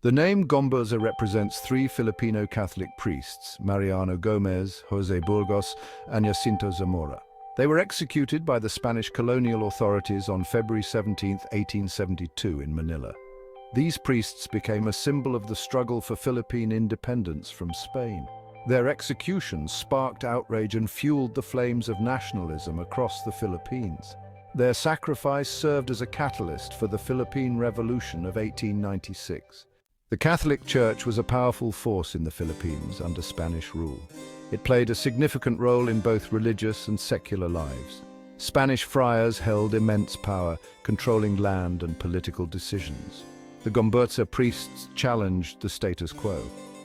The name Gomburza represents three Filipino Catholic priests, Mariano Gomez, Jose Burgos, and Jacinto Zamora. They were executed by the Spanish colonial authorities on February 17, 1872 in Manila. These priests became a symbol of the struggle for Philippine independence from Spain. Their execution sparked outrage and fueled the flames of nationalism across the Philippines. Their sacrifice served as a catalyst for the Philippine Revolution of 1896. The Catholic Church was a powerful force in the Philippines under Spanish rule. It played a significant role in both religious and secular lives. Spanish friars held immense power, controlling land and political decisions. The Gomburza priests challenged the status quo.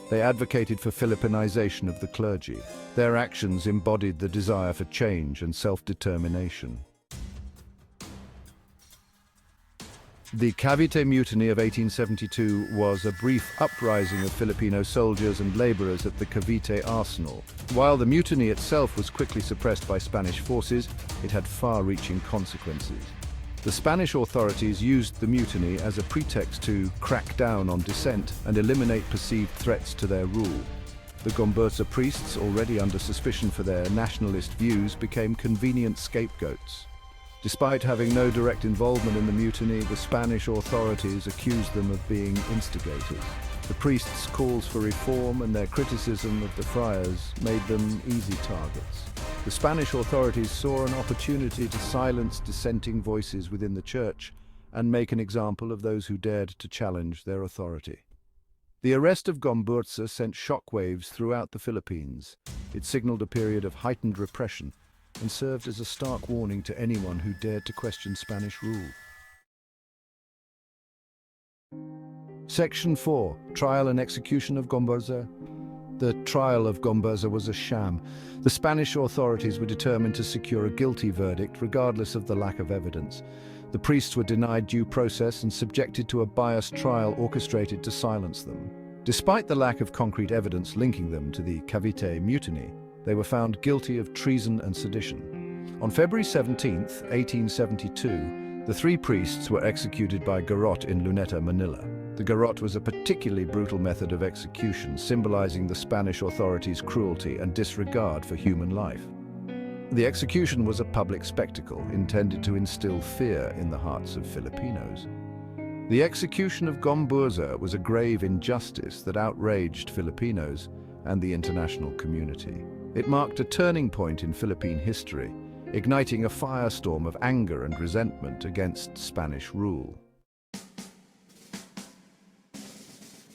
They advocated for Filipinization of the clergy. Their actions embodied the desire for change and self-determination. The Cavite Mutiny of 1872 was a brief uprising of Filipino soldiers and laborers at the Cavite arsenal. While the mutiny itself was quickly suppressed by Spanish forces, it had far-reaching consequences. The Spanish authorities used the mutiny as a pretext to crack down on dissent and eliminate perceived threats to their rule. The Gomburza priests, already under suspicion for their nationalist views, became convenient scapegoats. Despite having no direct involvement in the mutiny, the Spanish authorities accused them of being instigators. The priests' calls for reform and their criticism of the friars made them easy targets. The Spanish authorities saw an opportunity to silence dissenting voices within the church and make an example of those who dared to challenge their authority. The arrest of Gomburza sent shockwaves throughout the Philippines. It signaled a period of heightened repression and served as a stark warning to anyone who dared to question Spanish rule. Section 4. Trial and execution of Gomburza. The trial of Gomburza was a sham. The Spanish authorities were determined to secure a guilty verdict regardless of the lack of evidence. The priests were denied due process and subjected to a biased trial orchestrated to silence them. Despite the lack of concrete evidence linking them to the Cavite Mutiny, they were found guilty of treason and sedition. On February 17, 1872, the three priests were executed by garrote in Luneta, Manila. The garrote was a particularly brutal method of execution, symbolizing the Spanish authorities' cruelty and disregard for human life. The execution was a public spectacle intended to instill fear in the hearts of Filipinos. The execution of Gomburza was a grave injustice that outraged Filipinos and the international community. It marked a turning point in Philippine history, igniting a firestorm of anger and resentment against Spanish rule.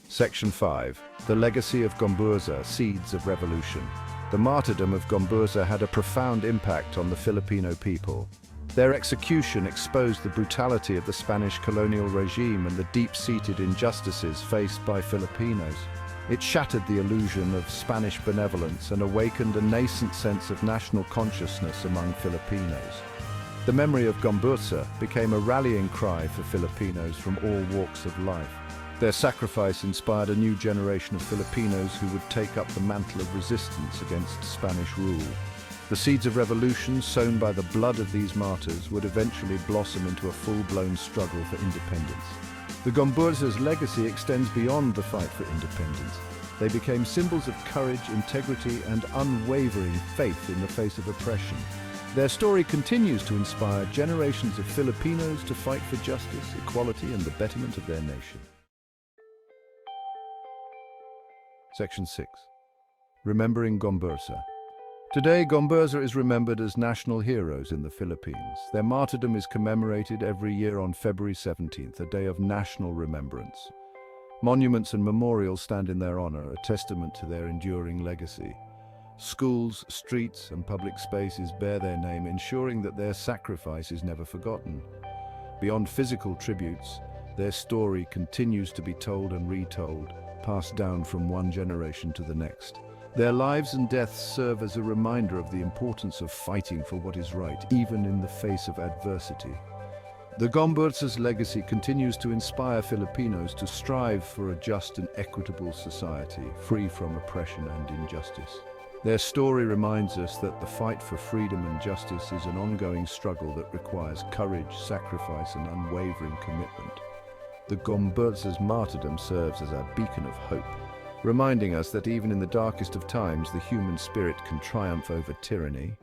Section 5. The legacy of Gomburza, seeds of revolution. The martyrdom of Gomburza had a profound impact on the Filipino people. Their execution exposed the brutality of the Spanish colonial regime and the deep-seated injustices faced by Filipinos. It shattered the illusion of Spanish benevolence and awakened a nascent sense of national consciousness among Filipinos. The memory of Gomburza became a rallying cry for Filipinos from all walks of life. Their sacrifice inspired a new generation of Filipinos who would take up the mantle of resistance against Spanish rule. The seeds of revolution sown by the blood of these martyrs would eventually blossom into a full-blown struggle for independence. The Gomburza's legacy extends beyond the fight for independence. They became symbols of courage, integrity, and unwavering faith in the face of oppression. Their story continues to inspire generations of Filipinos to fight for justice, equality, and the betterment of their nation. Section 6. Remembering Gomburza. Today, Gomburza is remembered as national heroes in the Philippines. Their martyrdom is commemorated every year on February 17th, a day of national remembrance. Monuments and memorials stand in their honor, a testament to their enduring legacy. Schools, streets, and public spaces bear their name, ensuring that their sacrifice is never forgotten. Beyond physical tributes, their story continues to be told and retold, passed down from one generation to the next. Their lives and deaths serve as a reminder of the importance of fighting for what is right, even in the face of adversity. The Gomburza's legacy continues to inspire Filipinos to strive for a just and equitable society, free from oppression and injustice. Their story reminds us that the fight for freedom and justice is an ongoing struggle that requires courage, sacrifice, and unwavering commitment. the Gomburza's martyrdom serves as a beacon of hope, reminding us that even in the darkest of times, the human spirit can triumph over tyranny.